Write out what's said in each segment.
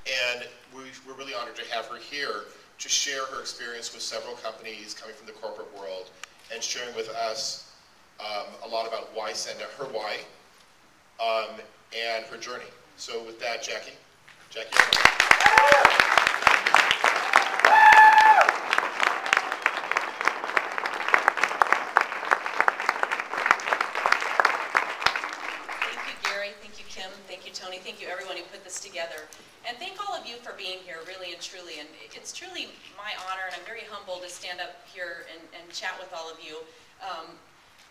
And we're really honored to have her here to share her experience with several companies coming from the corporate world and sharing with us a lot about why send out, her why, and her journey. So with that, Jackie. Thank you, Tony. Thank you, everyone who put this together. And thank all of you for being here, really and truly. And it's truly my honor, and I'm very humbled to stand up here and chat with all of you.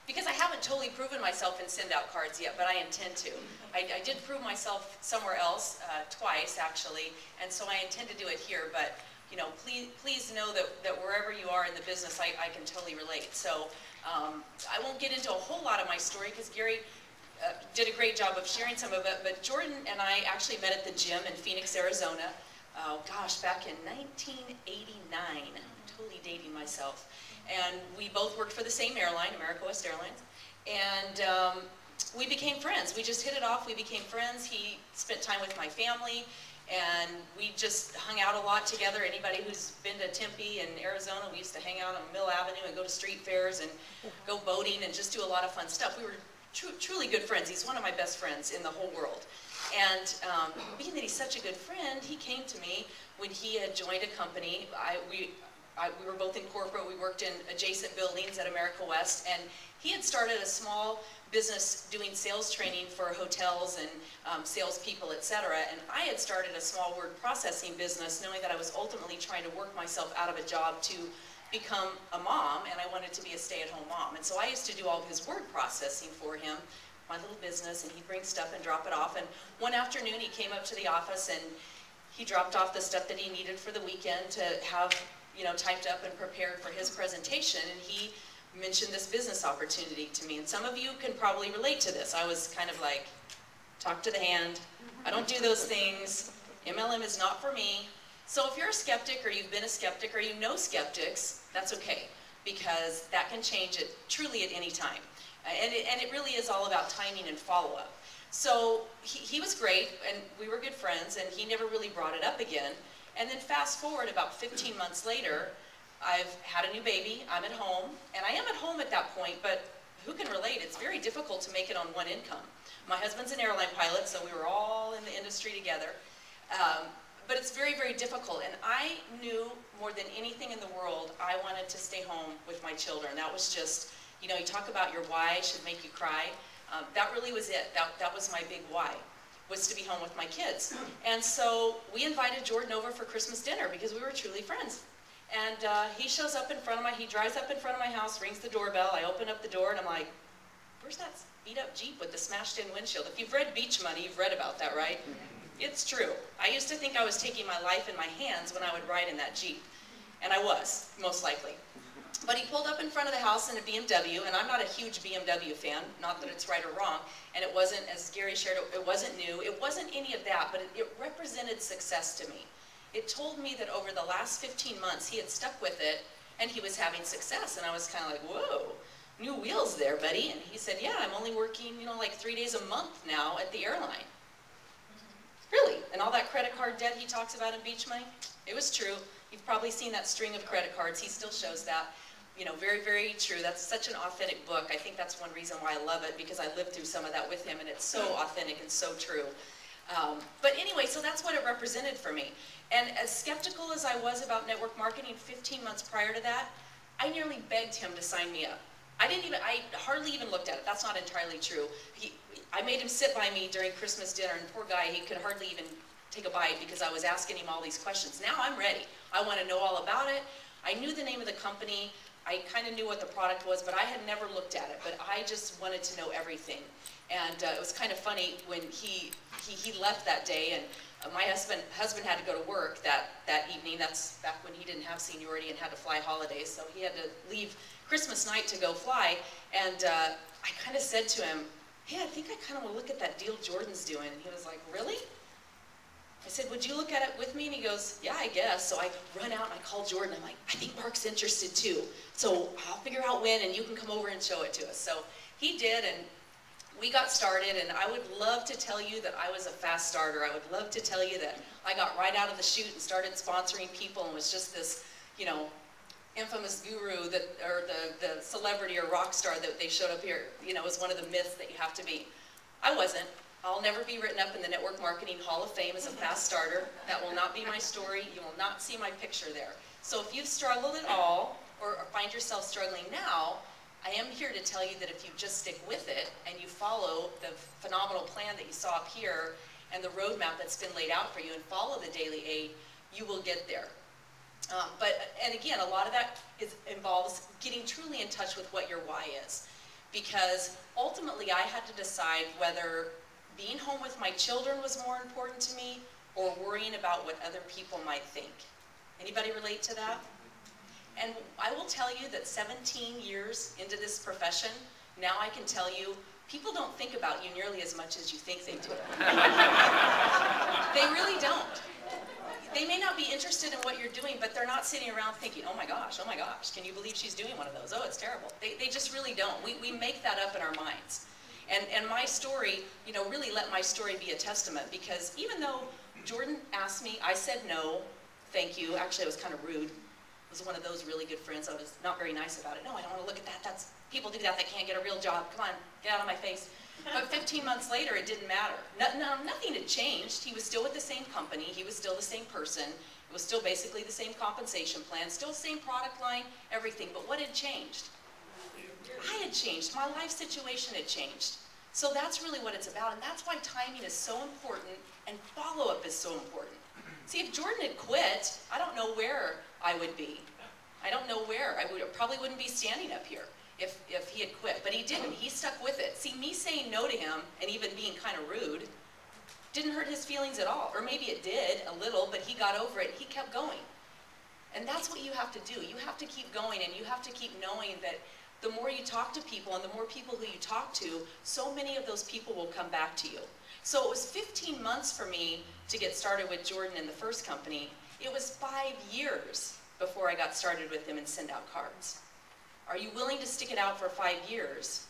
Because I haven't totally proven myself in send-out cards yet, but I intend to. I did prove myself somewhere else, twice, actually, and so I intend to do it here. But you know, please know that wherever you are in the business, I can totally relate. So I won't get into a whole lot of my story, because Gary did a great job of sharing some of it, but Jordan and I actually met at the gym in Phoenix, Arizona, gosh, back in 1989, totally dating myself. And we both worked for the same airline, America West Airlines, and we became friends. We just hit it off, we became friends. He spent time with my family, and we just hung out a lot together. Anybody who's been to Tempe and Arizona, we used to hang out on Mill Avenue and go to street fairs and go boating and just do a lot of fun stuff. We were truly good friends. He's one of my best friends in the whole world. And being that he's such a good friend, he came to me when he had joined a company. We were both in corporate. We worked in adjacent buildings at America West, and he had started a small business doing sales training for hotels and salespeople, etc. And I had started a small word processing business, knowing that I was ultimately trying to work myself out of a job to become a mom, and I wanted to be a stay-at-home mom. And so I used to do all of his word processing for him, my little business, and he'd bring stuff and drop it off. And one afternoon he came up to the office and he dropped off the stuff that he needed for the weekend to have, you know, typed up and prepared for his presentation, and he mentioned this business opportunity to me. And some of you can probably relate to this. I was kind of like, talk to the hand, I don't do those things, MLM is not for me. So if you're a skeptic, or you've been a skeptic, or you know skeptics, that's okay, because that can change it truly at any time. And it really is all about timing and follow-up. So he was great, and we were good friends, and he never really brought it up again. And then fast forward about 15 months later, I've had a new baby, I'm at home, and I am at home at that point, but who can relate? It's very difficult to make it on one income. My husband's an airline pilot, so we were all in the industry together. But it's very, very difficult, and I knew more than anything in the world, I wanted to stay home with my children. That was just, you know, you talk about your why should make you cry. That really was it. That was my big why, was to be home with my kids. And so we invited Jordan over for Christmas dinner because we were truly friends. And he shows up in front of he drives up in front of my house, rings the doorbell, I open up the door, and I'm like, where's that beat up Jeep with the smashed in windshield? If you've read Beach Money, you've read about that, right? It's true. I used to think I was taking my life in my hands when I would ride in that Jeep. And I was, most likely. But he pulled up in front of the house in a BMW, and I'm not a huge BMW fan, not that it's right or wrong, and it wasn't, as Gary shared, it wasn't new, it wasn't any of that, but it represented success to me. It told me that over the last 15 months, he had stuck with it, and he was having success, and I was kind of like, whoa, new wheels there, buddy. And he said, yeah, I'm only working, you know, like 3 days a month now at the airline. Really? And all that credit card debt he talks about in Beach Money? It was true. You've probably seen that string of credit cards. He still shows that. You know, very, very true. That's such an authentic book. I think that's one reason why I love it, because I lived through some of that with him, and it's so authentic and so true. But anyway, so that's what it represented for me. And as skeptical as I was about network marketing 15 months prior to that, I nearly begged him to sign me up. I hardly even looked at it. That's not entirely true. I made him sit by me during Christmas dinner, and poor guy, he could hardly even take a bite because I was asking him all these questions. Now I'm ready. I want to know all about it. I knew the name of the company. I kind of knew what the product was, but I had never looked at it. But I just wanted to know everything. And it was kind of funny when he left that day, and my husband had to go to work that evening. That's back when he didn't have seniority and had to fly holidays, so he had to leave Christmas night to go fly. And I kind of said to him, hey, I think I kind of want to look at that deal Jordan's doing. And he was like, really? I said, would you look at it with me? And he goes, yeah, I guess. So I run out and I call Jordan. I'm like, I think Mark's interested too. So I'll figure out when, and you can come over and show it to us. So he did, and we got started, and I would love to tell you that I was a fast starter. I would love to tell you that I got right out of the chute and started sponsoring people and was just this, you know, infamous guru that, or the celebrity or rock star that they showed up here, you know, is one of the myths that you have to be. I wasn't. I'll never be written up in the Network Marketing Hall of Fame as a fast starter. That will not be my story. You will not see my picture there. So if you've struggled at all, or find yourself struggling now, I am here to tell you that if you just stick with it and you follow the phenomenal plan that you saw up here and the roadmap that's been laid out for you and follow the daily 8, you will get there. And again, a lot of that involves getting truly in touch with what your why is. Because ultimately I had to decide whether being home with my children was more important to me or worrying about what other people might think. Anybody relate to that? And I will tell you that 17 years into this profession, now I can tell you, people don't think about you nearly as much as you think they do. They really don't. They may not be interested in what you're doing, but they're not sitting around thinking, oh my gosh, can you believe she's doing one of those? Oh, it's terrible. They just really don't. We make that up in our minds. And my story, you know, really let my story be a testament, because even though Jordan asked me, I said no, thank you. Actually, I was kind of rude. I was one of those really good friends. I was not very nice about it. No, I don't want to look at that. That's, people do that. They can't get a real job. Come on, get out of my face. But 15 months later, it didn't matter. Nothing had changed. He was still with the same company. He was still the same person. It was still basically the same compensation plan, still the same product line, everything. But what had changed? I had changed. My life situation had changed. So that's really what it's about. And that's why timing is so important and follow-up is so important. See, if Jordan had quit, I don't know where I would be. I don't know where. I probably wouldn't be standing up here if he had quit. But he didn't. He stuck with it. See, me saying no to him and even being kind of rude didn't hurt his feelings at all. Or maybe it did a little, but he got over it. He kept going. And that's what you have to do. You have to keep going, and you have to keep knowing that the more you talk to people and the more people who you talk to, so many of those people will come back to you. So it was 15 months for me to get started with Jordan in the first company. It was 5 years before I got started with him and send out cards. Are you willing to stick it out for 5 years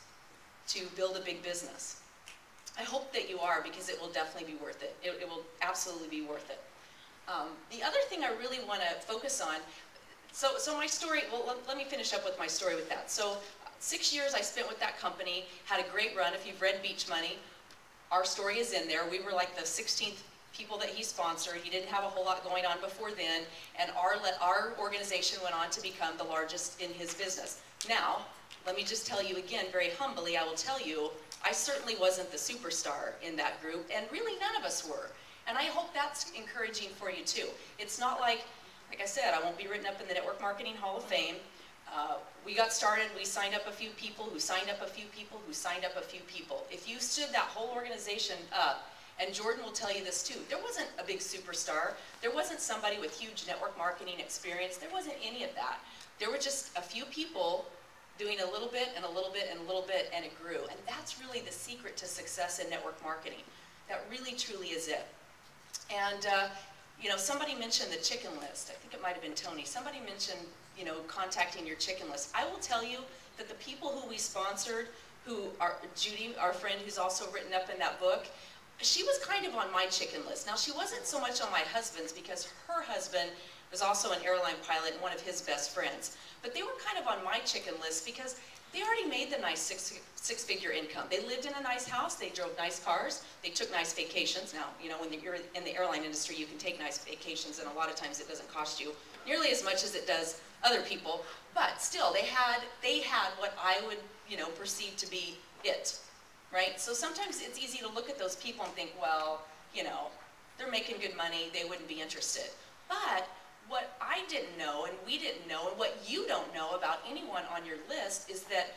to build a big business? I hope that you are, because it will definitely be worth it. It will absolutely be worth it. The other thing I really want to focus on, so my story, well, let me finish up with my story with that. So 6 years I spent with that company, had a great run. If you've read Beach Money, our story is in there. We were like the 16th people that he sponsored. He didn't have a whole lot going on before then, and our organization went on to become the largest in his business. Now, let me just tell you again, very humbly, I will tell you, I certainly wasn't the superstar in that group, and really none of us were. And I hope that's encouraging for you too. It's not like I said, I won't be written up in the Network Marketing Hall of Fame. We got started, we signed up a few people, who signed up a few people, who signed up a few people. If you stood that whole organization up, and Jordan will tell you this too, there wasn't a big superstar, there wasn't somebody with huge network marketing experience, there wasn't any of that. There were just a few people doing a little bit and a little bit and a little bit, and it grew. And that's really the secret to success in network marketing. That really truly is it. And you know, somebody mentioned the chicken list. I think it might have been Tony. Somebody mentioned, you know, contacting your chicken list. I will tell you that the people who we sponsored, who are Judy, our friend who's also written up in that book, she was kind of on my chicken list. Now, she wasn't so much on my husband's, because her husband was also an airline pilot and one of his best friends. But they were kind of on my chicken list because they already made the nice six-figure income. They lived in a nice house, they drove nice cars, they took nice vacations. Now, you know, when you're in the airline industry, you can take nice vacations, and a lot of times it doesn't cost you nearly as much as it does other people. But still, they had what I would, you know, perceive to be it, right? So sometimes it's easy to look at those people and think, well, you know, they're making good money, they wouldn't be interested. But what I didn't know, and we didn't know, and what you don't know about anyone on your list is that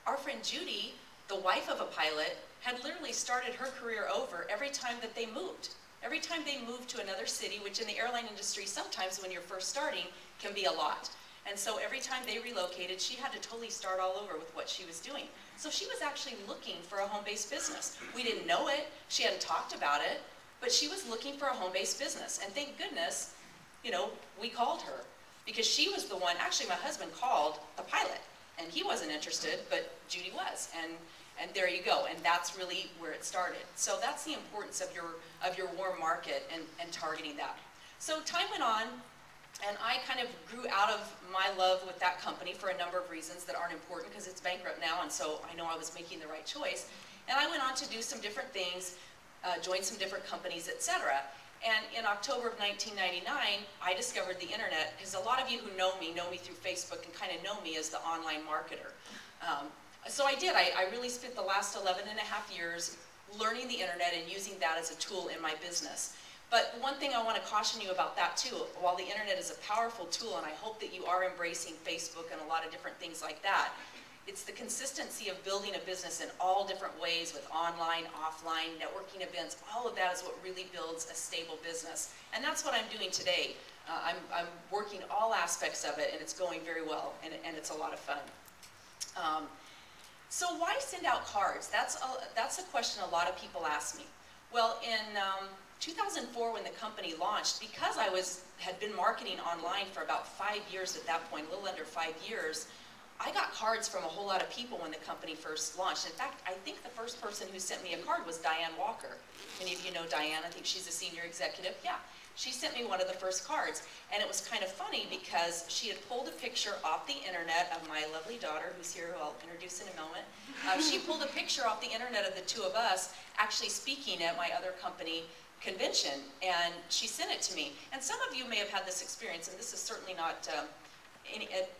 our friend Judy, the wife of a pilot, had literally started her career over every time that they moved. Every time they moved to another city, which in the airline industry, sometimes when you're first starting, can be a lot. And so every time they relocated, she had to totally start all over with what she was doing. So she was actually looking for a home-based business. We didn't know it, she hadn't talked about it, but she was looking for a home-based business. And thank goodness, you know, we called her, because she was the one. Actually, my husband called the pilot, and he wasn't interested, but Judy was. And there you go, and that's really where it started. So that's the importance of your warm market and targeting that. So time went on, and I kind of grew out of my love with that company for a number of reasons that aren't important because it's bankrupt now, and so I know I was making the right choice. And I went on to do some different things, join some different companies, etc. And in October of 1999, I discovered the internet, because a lot of you who know me through Facebook and kind of know me as the online marketer. So I did. I really spent the last 11 and a half years learning the internet and using that as a tool in my business. But one thing I want to caution you about that too, while the internet is a powerful tool, and I hope that you are embracing Facebook and a lot of different things like that, it's the consistency of building a business in all different ways with online, offline, networking events. All of that is what really builds a stable business. And that's what I'm doing today. I'm working all aspects of it, and it's going very well, and it's a lot of fun. So why send out cards? That's a question a lot of people ask me. Well, in 2004, when the company launched, because I had been marketing online for about 5 years at that point, a little under 5 years, I got cards from a whole lot of people when the company first launched. In fact, I think the first person who sent me a card was Diane Walker. Many of you know Diane. I think she's a senior executive. Yeah, she sent me one of the first cards. And it was kind of funny because she had pulled a picture off the internet of my lovely daughter, who's here, who I'll introduce in a moment. She pulled a picture off the internet of the two of us actually speaking at my other company convention, and she sent it to me. And some of you may have had this experience, and this is certainly not,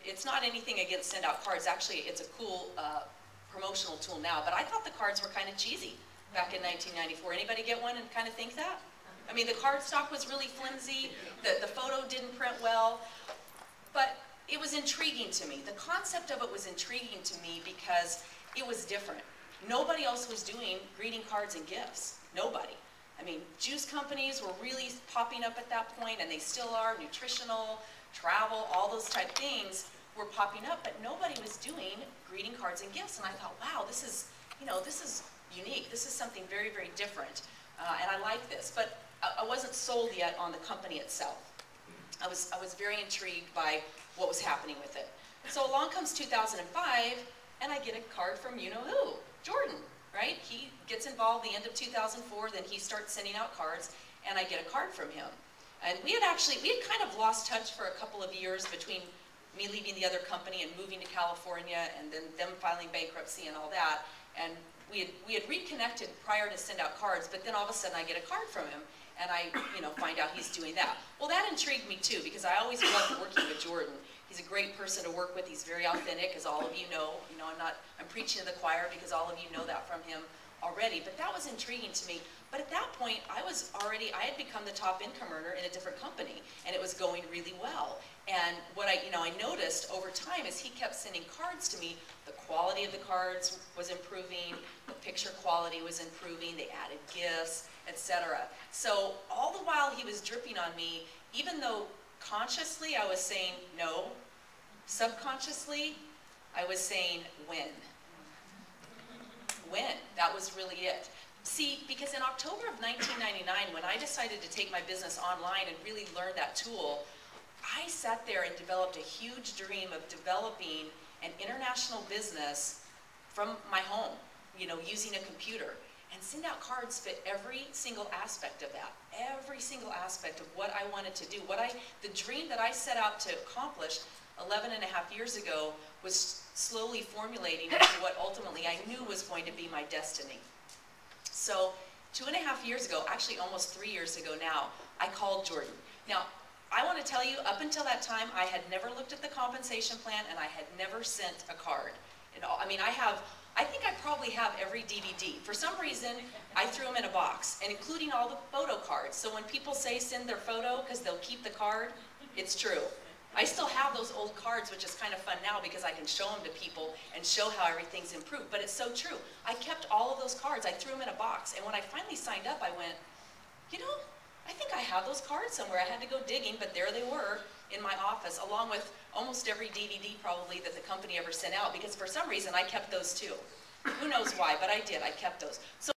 it's not anything against send out cards. Actually, it's a cool promotional tool now, but I thought the cards were kind of cheesy back in 1994. Anybody get one and kind of think that? I mean, the card stock was really flimsy, the photo didn't print well, but it was intriguing to me. The concept of it was intriguing to me because it was different. Nobody else was doing greeting cards and gifts. Nobody. I mean, juice companies were really popping up at that point, and they still are. Nutritional, travel, all those type things were popping up, but nobody was doing greeting cards and gifts. And I thought, wow, this is unique. This is something very, very different, and I like this. But I wasn't sold yet on the company itself. I was very intrigued by what was happening with it. So along comes 2005, and I get a card from you-know-who, Jordan. Right? He gets involved the end of 2004, then he starts sending out cards, and I get a card from him. And we had kind of lost touch for a couple of years between me leaving the other company and moving to California, and then them filing bankruptcy and all that. And we had reconnected prior to send out cards, but then all of a sudden I get a card from him, and I find out he's doing that. Well, that intrigued me too, because I always loved working with Jordan. He's a great person to work with. He's very authentic, as all of you know. I'm preaching to the choir because all of you know that from him already. But that was intriguing to me. But at that point, I had become the top income earner in a different company, and it was going really well. And what I noticed over time is he kept sending cards to me. The quality of the cards was improving. The picture quality was improving. They added gifts, etc. So all the while he was dripping on me, even though consciously I was saying no, subconsciously I was saying when. When. That was really it. See, because in October of 1999, when I decided to take my business online and really learn that tool, I sat there and developed a huge dream of developing an international business from my home, using a computer. And send out cards fit every single aspect of that, every single aspect of what I wanted to do. The dream that I set out to accomplish 11 and a half years ago was slowly formulating into what ultimately I knew was going to be my destiny. So 2.5 years ago, actually almost 3 years ago now, I called Jordan. Now, I want to tell you, up until that time, I had never looked at the compensation plan, and I had never sent a card. I think I probably have every DVD. For some reason, I threw them in a box, and including all the photo cards. So when people say send their photo because they'll keep the card, it's true. I still have those old cards, which is kind of fun now because I can show them to people and show how everything's improved. But it's so true. I kept all of those cards. I threw them in a box. And when I finally signed up, I went, I think I have those cards somewhere. I had to go digging, but there they were in my office, along with almost every DVD probably that the company ever sent out, because for some reason I kept those too. Who knows why, but I did. I kept those. So